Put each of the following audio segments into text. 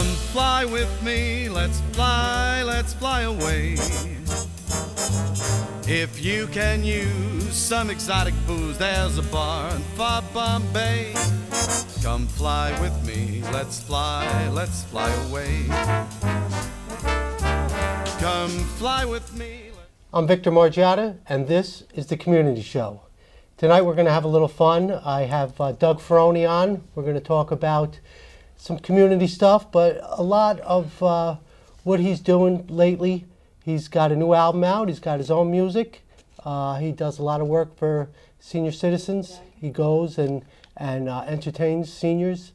Come fly with me, let's fly away. If you can use some exotic booze, there's a bar in far Bombay. Come fly with me, let's fly away. Come fly with me. I'm Victor Margiotta, and this is The Community Show. Tonight we're going to have a little fun. I have Doug Ferony on. We're going to talk about some community stuff, but a lot of what he's doing lately. He's got a new album out. He's got his own music. He does a lot of work for senior citizens. He goes and entertains seniors.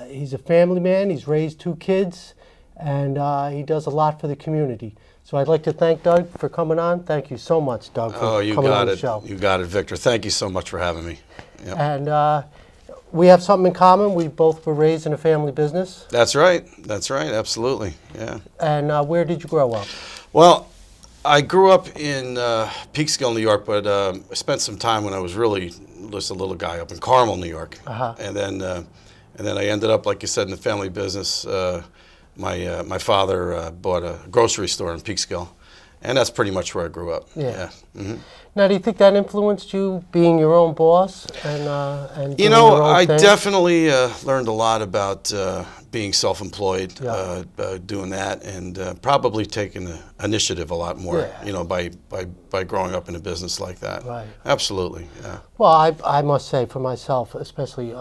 He's a family man. He's raised 2 kids, and he does a lot for the community. So I'd like to thank Doug for coming on. Thank you so much, Doug, for coming on the show. You got it, Victor. Thank you so much for having me. Yep. And we have something in common. We both were raised in a family business. That's right. Absolutely. Yeah. And where did you grow up? Well, I grew up in Peekskill, New York, but I spent some time when I was really just a little guy up in Carmel, New York. Uh-huh. And then I ended up, like you said, in the family business. My father bought a grocery store in Peekskill, and that's pretty much where I grew up. Yeah. Mm-hmm. Now, do you think that influenced you being your own boss and doing your own I thing? definitely learned a lot about being self-employed, Yeah. doing that, and probably taking the initiative a lot more. Yeah. By growing up in a business like that. Right. Absolutely. Yeah. Well, I must say for myself, especially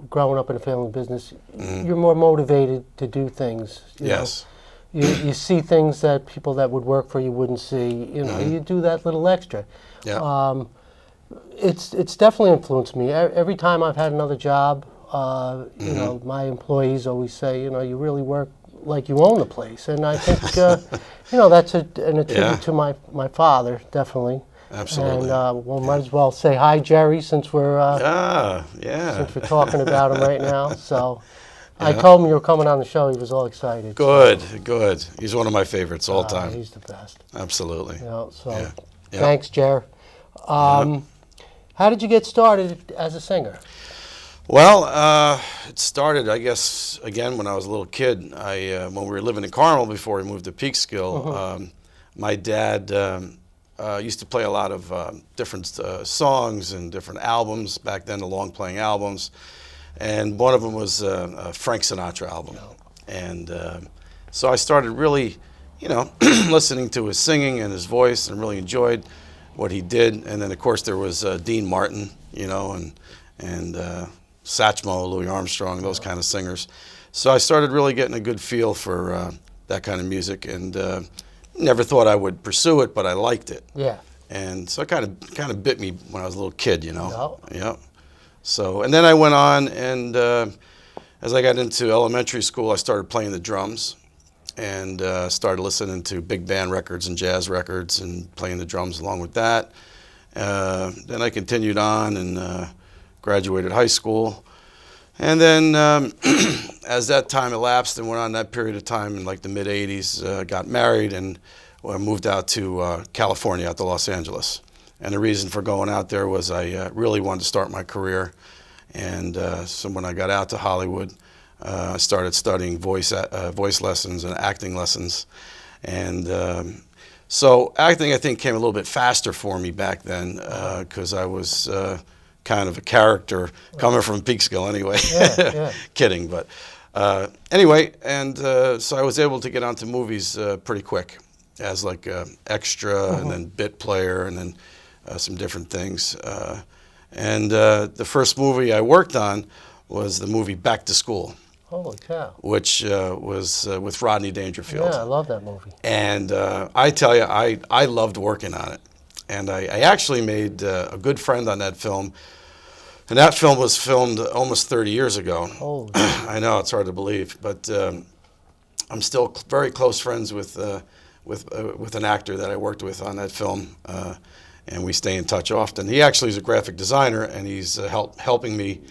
growing up in a family business, you're more motivated to do things. You Yes. know? You see things that people that would work for you wouldn't see. You know, you do that little extra. Yeah. It's definitely influenced me. Every time I've had another job, you know, my employees always say, you know, you really work like you own the place, and I think, you know, that's an attribute to my father, definitely. Absolutely. And might as well say hi, Jerry, since we're since we're talking about him right now. So. I told him you were coming on the show. He was all excited. Good. He's one of my favorites all time. He's the best. Absolutely. You know, so Yeah. thanks, Jer. How did you get started as a singer? Well, it started, I guess, again when I was a little kid. When we were living in Carmel before we moved to Peekskill, my dad used to play a lot of different songs and different albums back then, the long-playing albums. And one of them was a Frank Sinatra album. And so I started really, you know, listening to his singing and his voice and really enjoyed what he did. And then, of course, there was Dean Martin, you know, and Satchmo, Louis Armstrong, those kind of singers. So I started really getting a good feel for that kind of music, and never thought I would pursue it, but I liked it. Yeah. And so it kind of bit me when I was a little kid, you know. Yep. Yeah. So, and then I went on, and as I got into elementary school, I started playing the drums, and started listening to big band records and jazz records and playing the drums along with that. Then I continued on and graduated high school. And then as that time elapsed and went on that period of time in like the mid-'80s, got married and moved out to California, out to Los Angeles. And the reason for going out there was I really wanted to start my career. And so when I got out to Hollywood, I started studying voice lessons and acting lessons. And so acting, I think, came a little bit faster for me back then because I was kind of a character coming from Peekskill anyway. Yeah. Kidding, but anyway, and so I was able to get onto movies pretty quick as like extra and then bit player and then some different things. And the first movie I worked on was the movie Back to School. Holy cow. Which was with Rodney Dangerfield. Yeah, I love that movie. And I tell you, I loved working on it. And I actually made a good friend on that film. And that film was filmed almost 30 years ago. Holy. I know, it's hard to believe. But I'm still very close friends with an actor that I worked with on that film. And we stay in touch often. He actually is a graphic designer, and he's helping me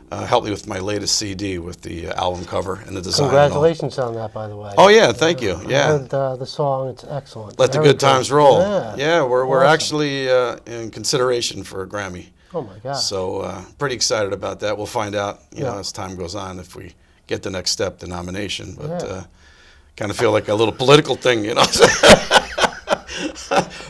with my latest CD with the album cover and the design. Congratulations on that, by the way. Oh yeah, thank you. Yeah, I heard the song; it's excellent. Let the Good Times Roll. Yeah, we're awesome. actually in consideration for a Grammy. Oh my God. So pretty excited about that. We'll find out, you know, as time goes on if we get the next step, the nomination. But Yeah. kind of feel like a little political thing, you know.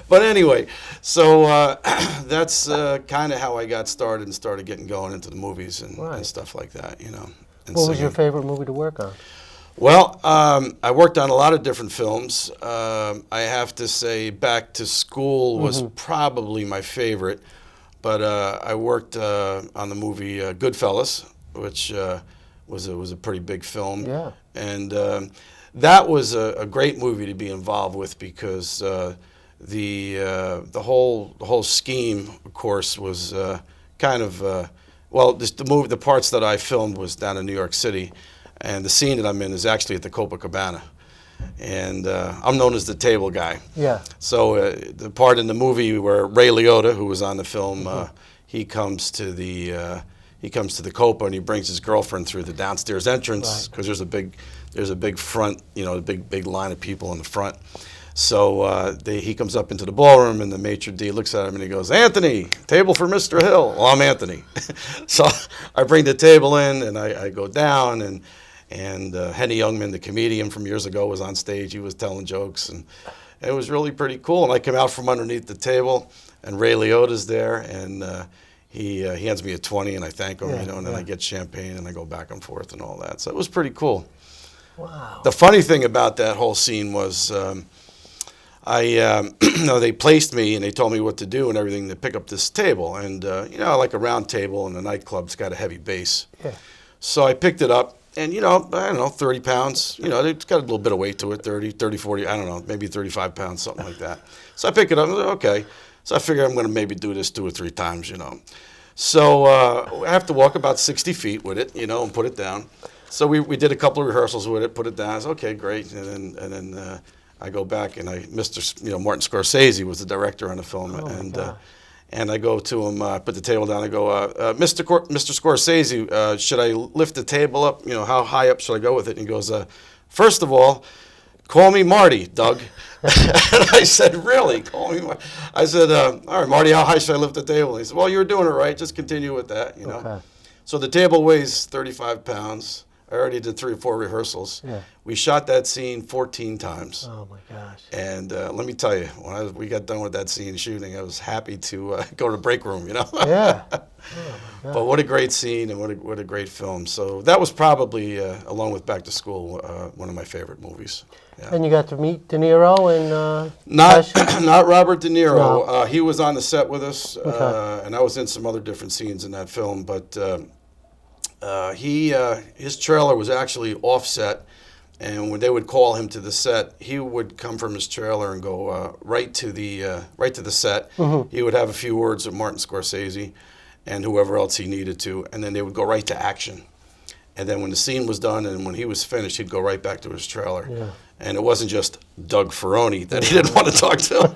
But anyway, so that's kind of how I got started and started getting going into the movies and stuff like that, you know. And What was your singing. favorite movie to work on? Well, I worked on a lot of different films. I have to say Back to School was probably my favorite, but I worked on the movie Goodfellas, which was a pretty big film. Yeah. And that was a great movie to be involved with because the whole scheme, of course, was kind of well, the parts that I filmed was down in New York City. And the scene that I'm in is actually at the Copacabana. And I'm known as the table guy. Yeah. So the part in the movie where Ray Liotta, who was on the film, he comes to the Copa and he brings his girlfriend through the downstairs entrance because there's a big front, you know, a big line of people in the front. So he comes up into the ballroom and the maitre d' looks at him and he goes, "Anthony, table for Mr. Hill." Well, I'm Anthony. So I bring the table in and I go down and Henny Youngman, the comedian from years ago, was on stage. He was telling jokes, and it was really pretty cool. And I come out from underneath the table, and Ray Liotta's there, and he hands me a 20, and I thank him, you know, and then I get champagne, and I go back and forth and all that. So it was pretty cool. Wow. The funny thing about that whole scene was they placed me, and they told me what to do and everything to pick up this table. And, you know, like a round table in a nightclub's got a heavy base. Yeah. So I picked it up. And, you know, I don't know, 30 pounds. You know, it's got a little bit of weight to it, 30, 40, I don't know, maybe 35 pounds, something like that. So I pick it up, and I'm like, okay. So I figure I'm going to maybe do this 2 or 3 times, you know. So I have to walk about 60 feet with it, you know, and put it down. So we did a couple of rehearsals with it, put it down. I said, okay, great. And then I go back, and Martin Scorsese was the director on the film. And I go to him, put the table down. I go, Mr. Scorsese, should I lift the table up? You know, how high up should I go with it? And he goes, first of all, call me Marty, Doug. And I said, really? Call me Marty? I said, all right, Marty, how high should I lift the table? And he said, well, you're doing it right. Just continue with that, you know. Okay. So the table weighs 35 pounds. I already did 3 or 4 rehearsals. Yeah. We shot that scene 14 times. Oh my gosh. And let me tell you, when we got done with that scene shooting, I was happy to go to the break room, you know. Yeah. But what a great scene and what a great film. So that was probably, along with Back to School, one of my favorite movies. Yeah. And you got to meet De Niro and Not Robert De Niro. No. He was on the set with us, and I was in some other different scenes in that film. But his trailer was actually offset. And when they would call him to the set, he would come from his trailer and go right to the set. He would have a few words with Martin Scorsese and whoever else he needed to, and then they would go right to action. And then when the scene was done and when he was finished, he'd go right back to his trailer. Yeah. And it wasn't just Doug Ferony that he didn't want to talk to.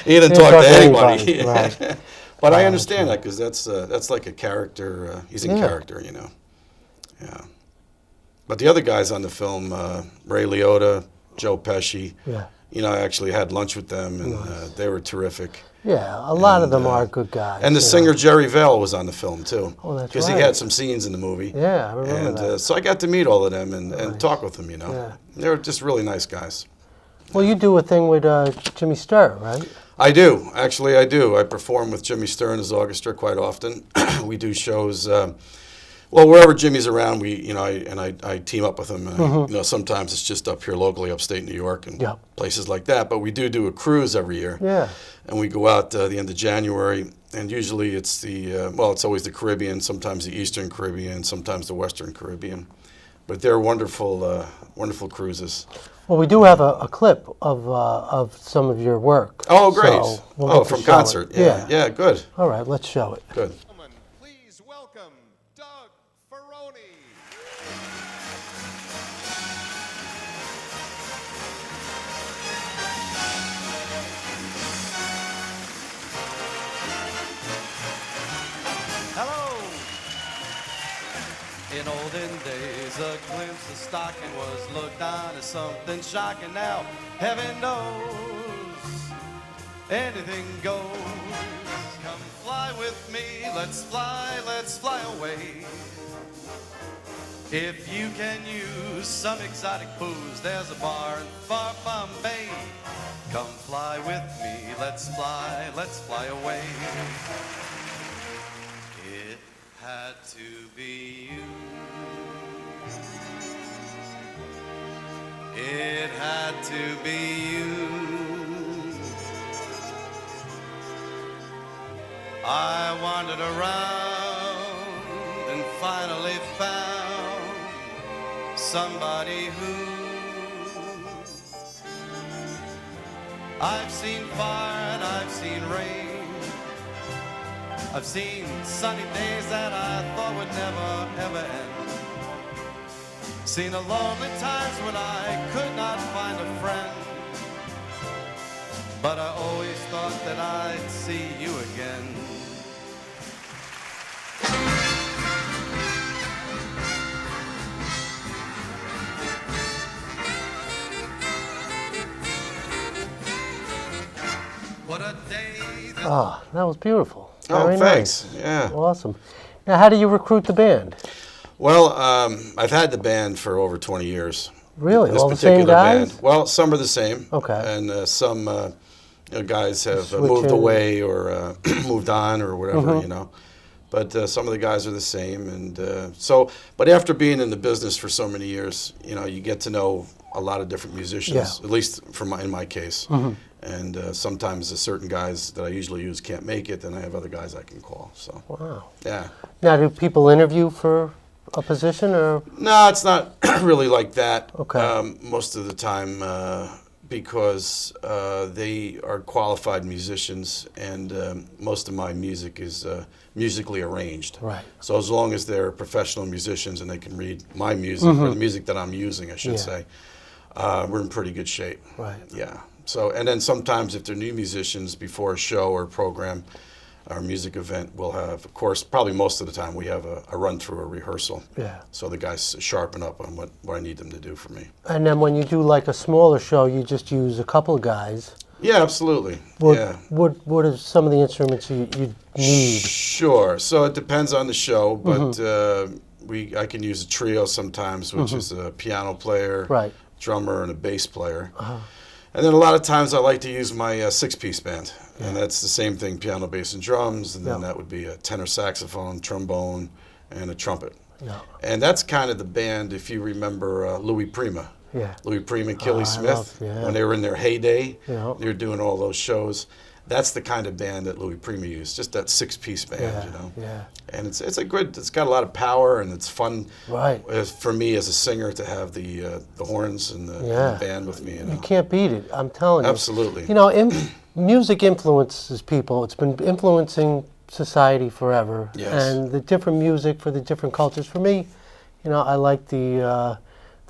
He didn't talk to anybody. Right. But I understand that because that's like a character. He's in character, you know. Yeah. But the other guys on the film, Ray Liotta, Joe Pesci, you know, I actually had lunch with them, and they were terrific. Yeah, a lot of them are good guys. And the singer Jerry Vale was on the film, too. Oh, that's right. Because he had some scenes in the movie. Yeah, I remember that. So I got to meet all of them and talk with them, you know. Yeah. They were just really nice guys. Well, you do a thing with Jimmy Sturr, right? I do. Actually, I do. I perform with Jimmy Sturr and his orchestra quite often. We do shows... well, wherever Jimmy's around, I team up with him. You know, sometimes it's just up here locally, upstate New York, and places like that. But we do a cruise every year. Yeah. And we go out the end of January, and usually it's it's always the Caribbean, sometimes the Eastern Caribbean, sometimes the Western Caribbean. But they're wonderful, wonderful cruises. Well, we do have a clip of some of your work. Oh, great! So from concert. Yeah, good. All right, let's show it. Good. Please welcome Doug Ferony. Hello. In olden days, a glimpse of stocking was looked on as something shocking. Now, heaven knows, anything goes. Come fly with me, let's fly away. If you can use some exotic booze, there's a bar in far Bombay. Come fly with me, let's fly away. It had to be you. It had to be you. I wandered around and finally found somebody who I've seen fire and I've seen rain. I've seen sunny days that I thought would never, ever end. Seen the lonely times when I could not find a friend. But I always thought that I'd see you again. What a day. Ah, that was beautiful. Oh, Very thanks. nice. Yeah. Awesome. Now, how do you recruit the band? Well, I've had the band for over 20 years. Really? This All the same particular guys? band. Well, some are the same. Okay. And some guys have Switch moved in. away or moved on or whatever, Mm-hmm. you know. But some of the guys are the same. And but after being in the business for so many years, you know, you get to know a lot of different musicians, Yeah. at least in my case. Mm-hmm. And sometimes the certain guys that I usually use can't make it, then I have other guys I can call. So, Wow. yeah. Now, do people interview for a position or? No, it's not really like that. Okay. Most of the time, because they are qualified musicians, and most of my music is musically arranged. Right. So as long as they're professional musicians and they can read my music, or the music that I'm using, I should Mm-hmm. Yeah. say, we're in pretty good shape. Right. Yeah. So, and then sometimes if they're new musicians before a show or a program, our music event, we'll have, of course, probably most of the time we have a run through, a rehearsal. Yeah. So the guys sharpen up on what I need them to do for me. And then when you do like a smaller show, you just use a couple of guys. Yeah, absolutely. Yeah. What are some of the instruments you need? Sure. So it depends on the show, but I can use a trio sometimes, which is a piano player, Right. drummer, and a bass player. And then a lot of times I like to use my six-piece band, and that's the same thing: piano, bass, and drums. And then that would be a tenor saxophone, trombone, and a trumpet. Yeah. And that's kind of the band. If you remember Louis Prima. Yeah. Louis Prima and Killy I Smith, love- yeah. when they were in their heyday, Yeah. they were doing all those shows. That's the kind of band that Louis Prima used, just that six-piece band, Yeah. you know. Yeah. And it's got a lot of power, and it's fun Right. for me as a singer to have the horns and the band with me. You know? You can't beat it. I'm telling you. Absolutely. You know, music influences people. It's been influencing society forever. Yes. And the different music for the different cultures. For me, you know, I like the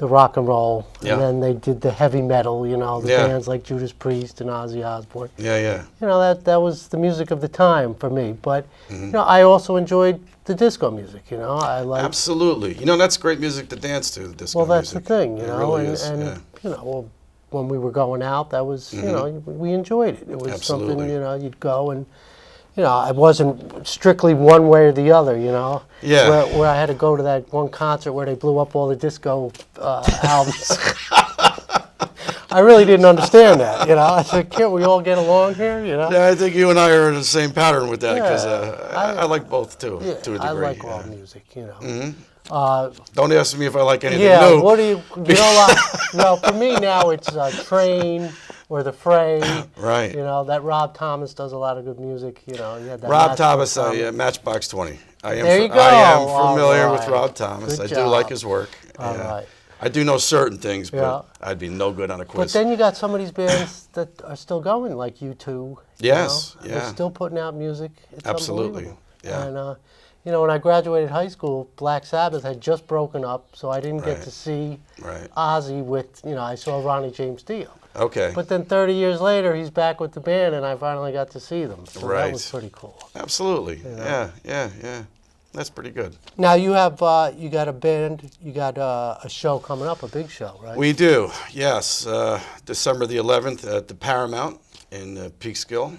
rock and roll. Yeah. And then they did the heavy metal, you know, the Yeah. bands like Judas Priest and Ozzy Osbourne. Yeah. You know, that was the music of the time for me. But, Mm-hmm. you know, I also enjoyed the disco music, you know. I like. Absolutely. You know, that's great music to dance to, the disco Well, that's music. the thing, you It know. really and is, and yeah. you know, well, when we were going out, that was, you know, we enjoyed it. It was Absolutely. something, you know, you'd go and, you know, I wasn't strictly one way or the other, you know. Yeah. Where I had to go to that one concert where they blew up all the disco albums. I really didn't understand that, you know. I said, can't we all get along here, you know? Yeah, I think you and I are in the same pattern with that, because Yeah, I like both, too, Yeah, to a degree. I like yeah. all music, you know. Don't ask me if I like anything Yeah, new. what do you know, well, for me now it's Train or The Fray. Right. You know, that Rob Thomas does a lot of good music, you know. You had that Rob Matchbox Thomas, Matchbox 20. There you go. I am All familiar with right. Rob Thomas. Good I do job. like his work. All yeah. right. I do know certain things, but Yeah. I'd be no good on a But quiz. then you got some of these bands that are still going, like U2. Yes, you know? yeah. They're still putting out music. It's Absolutely, unbelievable. yeah. And, you know, when I graduated high school, Black Sabbath had just broken up, so I didn't get Right. to see Right. Ozzy with, you know, I saw Ronnie James Dio. Okay. But then 30 years later, he's back with the band, and I finally got to see them. So that Right. was pretty cool. Absolutely. Yeah. That's pretty good. Now you have you got a band, you got a show coming up, a big show, right? We do, yes. December the 11th at the Paramount in Peekskill.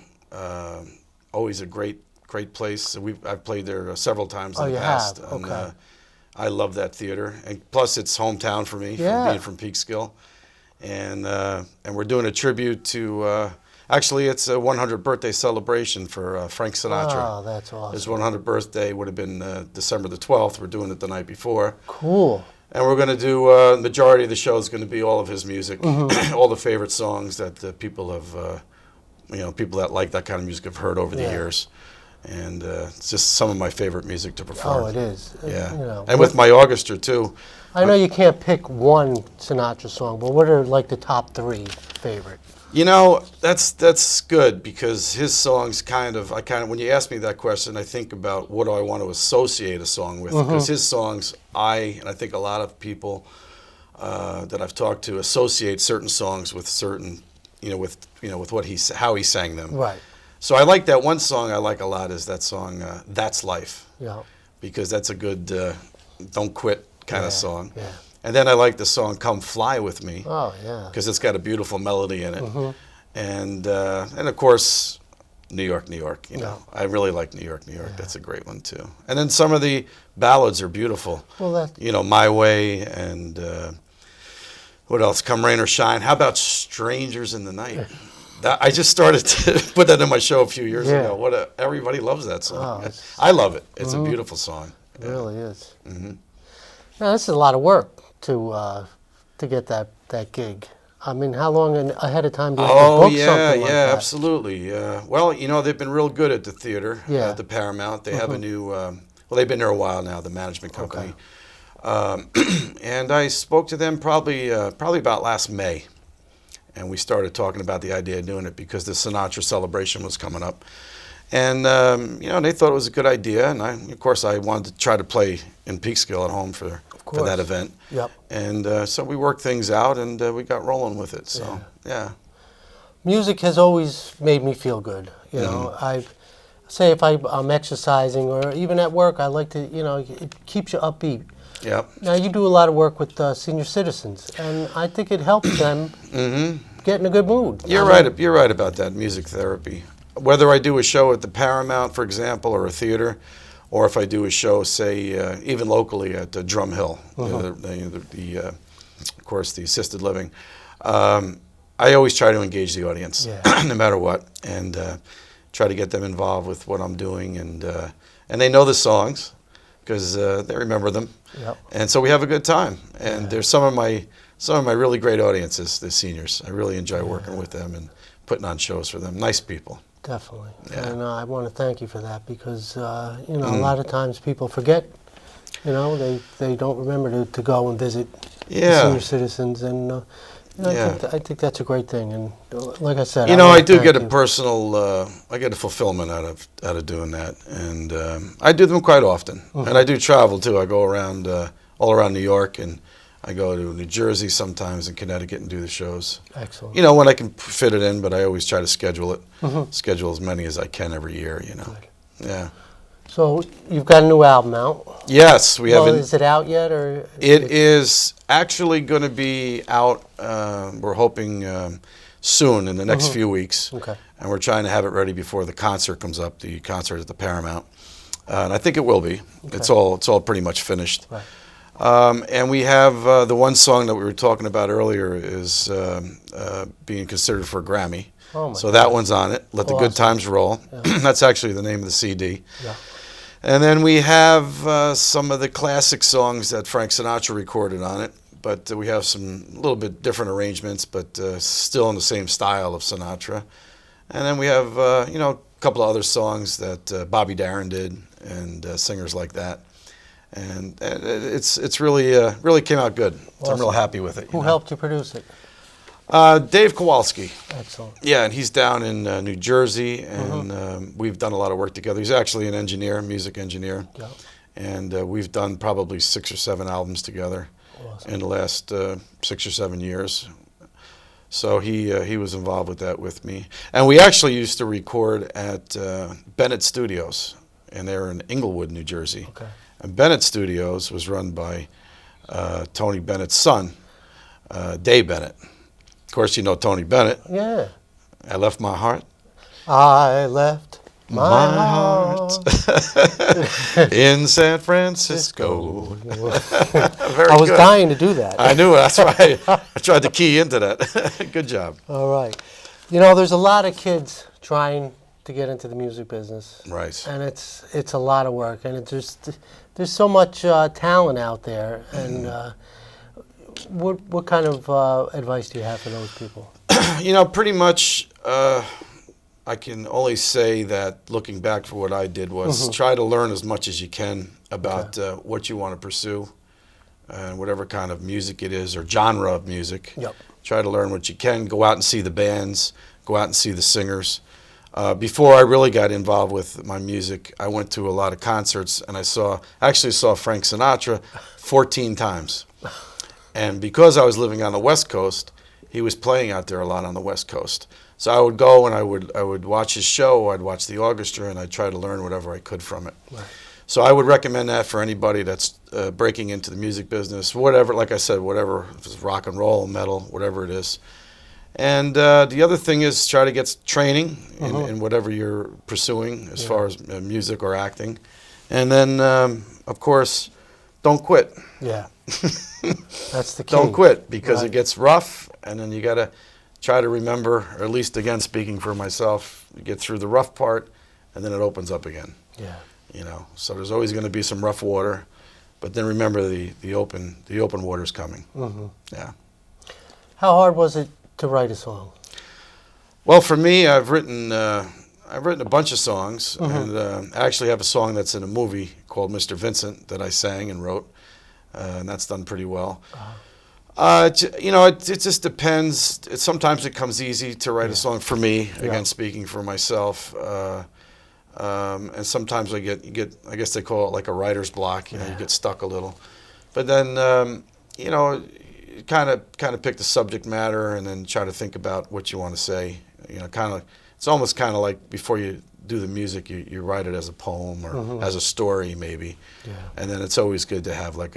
always a great place. I've played there several times Oh, in the you past. have? And, Okay. I love that theater, and plus it's hometown for me, Yeah. from being from Peekskill, and we're doing a tribute to. Actually, it's a 100th birthday celebration for Frank Sinatra. Oh, that's awesome. His 100th birthday would have been December the 12th. We're doing it the night before. Cool. And we're going to do, the majority of the show is going to be all of his music, all the favorite songs that people have, people that like that kind of music have heard over the years. And it's just some of my favorite music to perform. Oh, it is. Yeah. And with my orchestra, too. I know you can't pick one Sinatra song, but what are like the top 3 favorite? You know, that's good, because his songs when you ask me that question, I think about what do I want to associate a song with, because his songs, and I think a lot of people that I've talked to associate certain songs with certain, with how he sang them. Right. So I like that one song I like a lot is that song, That's Life. Yeah. Because that's a good don't quit kind of song. Yeah. And then I like the song Come Fly With Me. Oh, yeah. Because it's got a beautiful melody in it. And of course, New York, New York. You know, I really like New York, New York. That's a great one too. And then some of the ballads are beautiful. Well, My Way, and what else? Come Rain or Shine. How about Strangers in the Night? I just started to put that in my show a few years ago. Everybody loves that song. Oh, I love it. It's a beautiful song. It really is. Now, this is a lot of work to get that gig. I mean, how long ahead of time do you have to book something like that? Absolutely. Well, they've been real good at the theater, at the Paramount. They have a new, they've been there a while now, the management company. And I spoke to them probably about last May. And we started talking about the idea of doing it because the Sinatra celebration was coming up. And, they thought it was a good idea. And of course, I wanted to try to play in Peekskill at home for that event. Yep. And so we worked things out, and we got rolling with it. So, yeah. Music has always made me feel good. I say if I'm exercising or even at work, I like to, it keeps you upbeat. Yep. Now, you do a lot of work with senior citizens, and I think it helps them get in a good mood. You're right about that, music therapy. Whether I do a show at the Paramount, for example, or a theater, or if I do a show, say, even locally at Drum Hill, of course, the assisted living, I always try to engage the audience, no matter what, and try to get them involved with what I'm doing, and they know the songs because they remember them, and so we have a good time. And there's some of my really great audiences, the seniors. I really enjoy working with them and putting on shows for them. Nice people. Definitely. And I want to thank you for that because, a lot of times people forget, they don't remember to go and visit the senior citizens. And, I think that's a great thing. And like I said, I do get a personal, I get a fulfillment out of doing that. And I do them quite often. And I do travel too. I go around, all around New York, and I go to New Jersey sometimes and Connecticut and do the shows. Excellent. When I can fit it in, but I always try to schedule it. Schedule as many as I can every year, Good. Yeah. So you've got a new album out? Yes, we have. Is it out yet, or? It is actually going to be out, we're hoping soon, in the next few weeks. Okay. And we're trying to have it ready before the concert comes up, the concert at the Paramount. And I think it will be. Okay. It's all pretty much finished. Right. And we have the one song that we were talking about earlier is being considered for a Grammy. Oh my so that one's on it. Let the Good Times Roll. Yeah. That's actually the name of the CD. Yeah. And then we have some of the classic songs that Frank Sinatra recorded on it, but we have some little bit different arrangements, but still in the same style of Sinatra. And then we have a couple of other songs that Bobby Darin did, and singers like that. And it's really came out good. Awesome. So I'm real happy with it. Who helped you produce it? Dave Kowalski. Excellent. Yeah, and he's down in New Jersey, and we've done a lot of work together. He's actually an engineer, music engineer, and we've done probably 6 or 7 albums together in the last 6 or 7 years. So he was involved with that with me, and we actually used to record at Bennett Studios, and they're in Englewood, New Jersey. Okay. And Bennett Studios was run by Tony Bennett's son, Dave Bennett. Of course, you know Tony Bennett. Yeah. I Left My Heart. I left my heart in San Francisco. Very I was good. dying to do that. I knew it. That's why I tried to key into that. Good job. All right. You know, there's a lot of kids trying to get into the music business. Right. And it's a lot of work, and there's so much talent out there. And what kind of advice do you have for those people? You know, pretty much, I can only say that looking back for what I did was try to learn as much as you can about what you want to pursue, and whatever kind of music it is or genre of music. Yep. Try to learn what you can. Go out and see the bands. Go out and see the singers. Before I really got involved with my music, I went to a lot of concerts, and I actually saw Frank Sinatra 14 times. And because I was living on the West Coast, he was playing out there a lot on the West Coast. So I would go and I would watch his show, I'd watch the orchestra, and I'd try to learn whatever I could from it. Right. So I would recommend that for anybody that's breaking into the music business, whatever, like I said, whatever, if it's rock and roll, metal, whatever it is. And the other thing is try to get training in whatever you're pursuing as far as music or acting. And then, of course, don't quit. Yeah. That's the key. Don't quit, because it gets rough, and then you got to try to remember, or at least, again, speaking for myself, you get through the rough part, and then it opens up again. Yeah. You know, so there's always going to be some rough water, but then remember the open water's coming. Yeah. How hard was it to write a song? Well, for me, I've written a bunch of songs, and I actually have a song that's in a movie called Mr. Vincent that I sang and wrote, and that's done pretty well. You know, it just depends. Sometimes it comes easy to write a song for me, again, speaking for myself. And sometimes you get, I guess they call it like a writer's block. You know, you get stuck a little. But then, you know, kind of pick the subject matter and then try to think about what you want to say. You know, it's almost kind of like before you do the music, you write it as a poem or as a story maybe. Yeah. And then it's always good to have like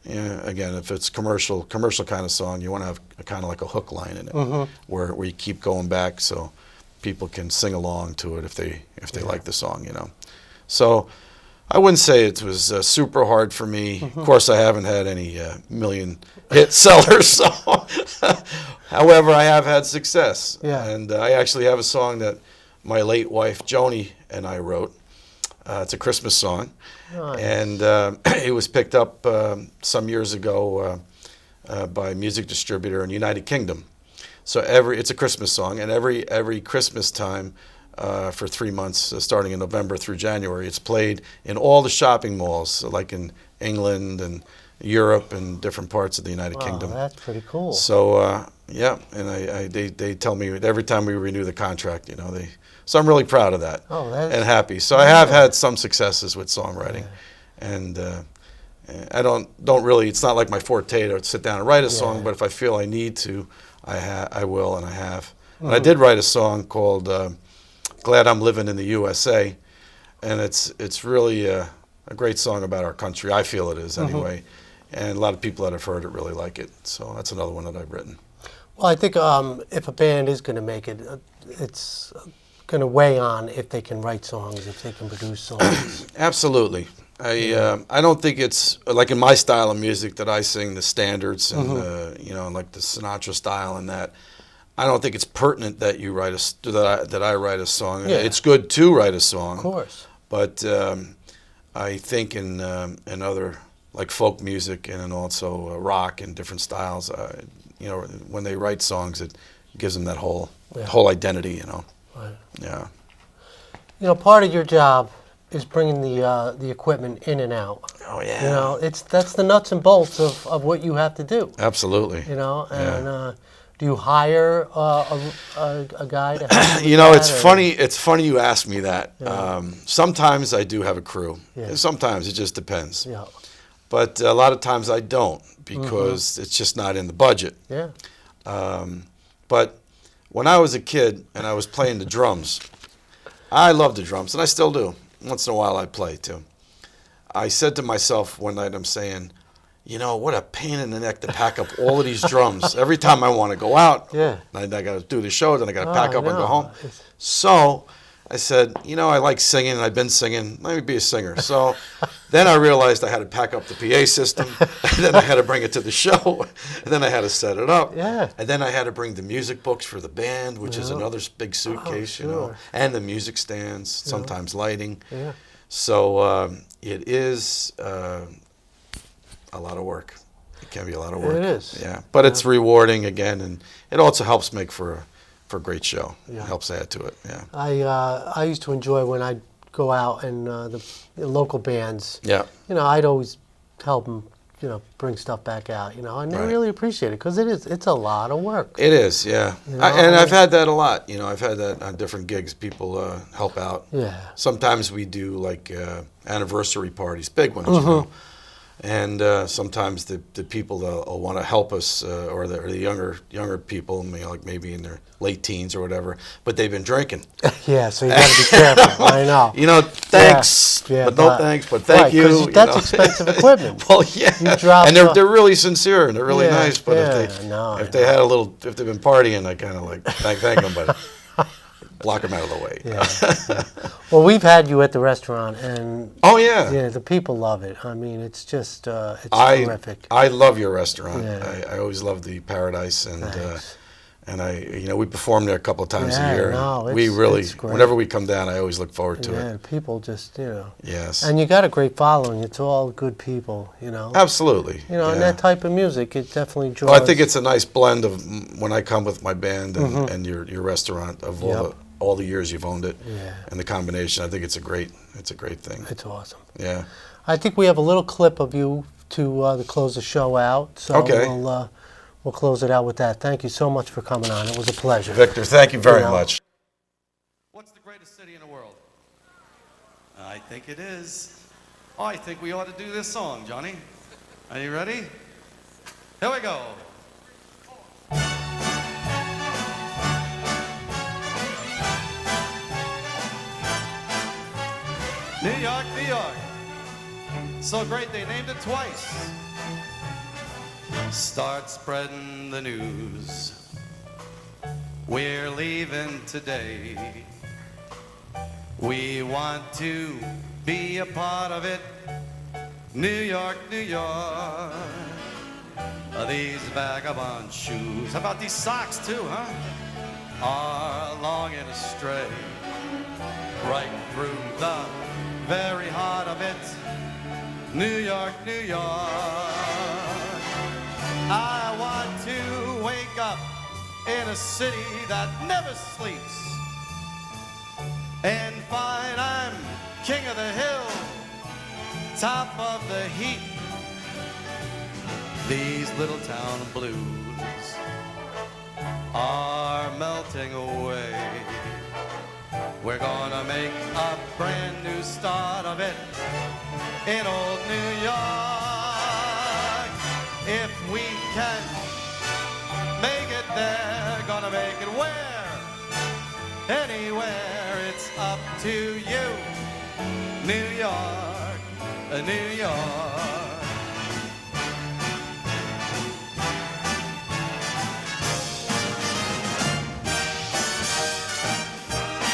again, if it's commercial kind of song, you want to have kind of like a hook line in it where you keep going back so people can sing along to it if they like the song, you know. So I wouldn't say it was super hard for me. Of course, I haven't had any million hit sellers, so however, I have had success. Yeah. And I actually have a song that my late wife Joni and I wrote. It's a Christmas song. Nice. And it was picked up some years ago by a music distributor in the United Kingdom. So it's a Christmas song, and every Christmas time for 3 months, starting in November through January, it's played in all the shopping malls, so like in England and Europe and different parts of the United Kingdom. That's pretty cool. So yeah, and they tell me every time we renew the contract, you know, so I'm really proud of that and happy. So I have had some successes with songwriting, and I don't really. It's not like my forte to sit down and write a song, but if I feel I need to, I will, and I have. And I did write a song called "Glad I'm Living in the USA," and it's really a great song about our country. I feel it is anyway, and a lot of people that have heard it really like it. So that's another one that I've written. Well, I think if a band is going to make it, it's going to weigh on if they can write songs, if they can produce songs. Absolutely. I don't think it's like in my style of music that I sing the standards and you know, like the Sinatra style and that. I don't think it's pertinent that you write that I write a song. Yeah. It's good to write a song, of course. But I think in other like folk music and also rock and different styles, you know, when they write songs, it gives them that whole identity. You know. Right. Yeah. You know, part of your job is bringing the equipment in and out. Oh yeah. You know, that's the nuts and bolts of what you have to do. Absolutely. You know, and do you hire a guy to help you know, it's funny. It's funny you ask me that. Yeah. Sometimes I do have a crew. Yeah. Sometimes it just depends. Yeah. But a lot of times I don't because it's just not in the budget. Yeah. But when I was a kid and I was playing the drums, I loved the drums, and I still do. Once in a while I play too. I said to myself one night, I'm saying, you know, what a pain in the neck to pack up all of these drums. Every time I want to go out, I got to do the show, then I got to pack up and go home. So I said, you know, I like singing, and I've been singing. Let me be a singer. So then I realized I had to pack up the PA system, and then I had to bring it to the show, and then I had to set it up. Yeah. And then I had to bring the music books for the band, which is another big suitcase, you know, and the music stands, sometimes lighting. Yeah. So it is a lot of work. It can be a lot of work. It is. Yeah. But it's rewarding, again, and it also helps make for a great show. Yeah. It helps add to it, yeah. I used to enjoy when I'd go out and the local bands. Yeah. You know, I'd always help them, you know, bring stuff back out. You know, and they Right. really appreciate it because it's a lot of work. It is, yeah. You know, And I've had that a lot. You know, I've had that on different gigs. People help out. Yeah. Sometimes we do like anniversary parties, big ones, you know. And sometimes the people that will want to help us, or the younger people, you know, like maybe in their late teens or whatever, but they've been drinking. Yeah, so you got to be careful. I know. You know, thanks, Yeah, but no thanks, but thank right, you. 'cause you that's know. expensive equipment. Well, yeah, You drop and they're really sincere and they're really Yeah, nice. But yeah, if I they had a little, if they've been partying, I kind of like thank them, but block them out of the way. Yeah. Well, we've had you at the restaurant, and Oh yeah. yeah, the people love it. I mean, it's just it's terrific. I love your restaurant. Yeah. I always love the Paradise, and Thanks. you know, we perform there a couple of times Yeah, a year. no, we really, it's great. whenever we come down, I always look forward to Yeah, it. the people just, you know. Yes. And you got a great following. It's all good people, you know. Absolutely. You know, and yeah. that type of music, it definitely draws. Well, I think it's a nice blend of when I come with my band and your restaurant of all the years you've owned it, Yeah. and the combination. I think it's a great thing. It's awesome. Yeah. I think we have a little clip of you to close the show out. So Okay. we'll close it out with that. Thank you so much for coming on. It was a pleasure. Victor, thank you very You know. much. What's the greatest city in the world? I think it is. Oh, I think we ought to do this song, Johnny. Are you ready? Here we go. New York, New York. So great they named it twice. Start spreading the news. We're leaving today. We want to be a part of it. New York, New York. These vagabond shoes. How about these socks too, huh? Are long and astray. Right through the very heart of it. New York, New York. I want to wake up in a city that never sleeps and find I'm king of the hill, top of the heap. These little town blues are melting away. We're gonna make a brand new start of it in old New York. If we can make it there, gonna make it where? Anywhere, it's up to you. New York, New York.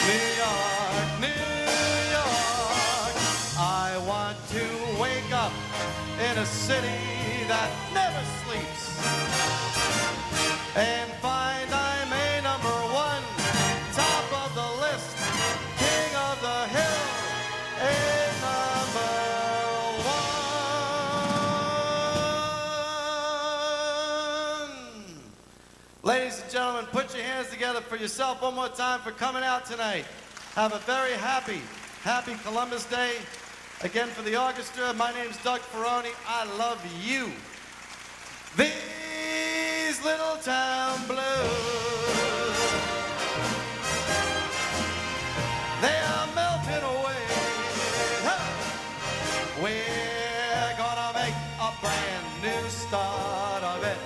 New York, New York. I want to wake up in a city that never sleeps and find I'm a number one, top of the list, king of the hill, a number one. Ladies and gentlemen, put your hands together for yourself one more time for coming out tonight. Have a very happy Columbus Day. Again, for the orchestra, my name's Doug Ferony. I love you. These little town blues, they are melting away. Huh. We're gonna make a brand new start of it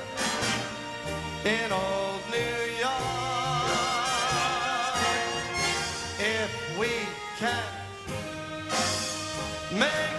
in old New York. If we can make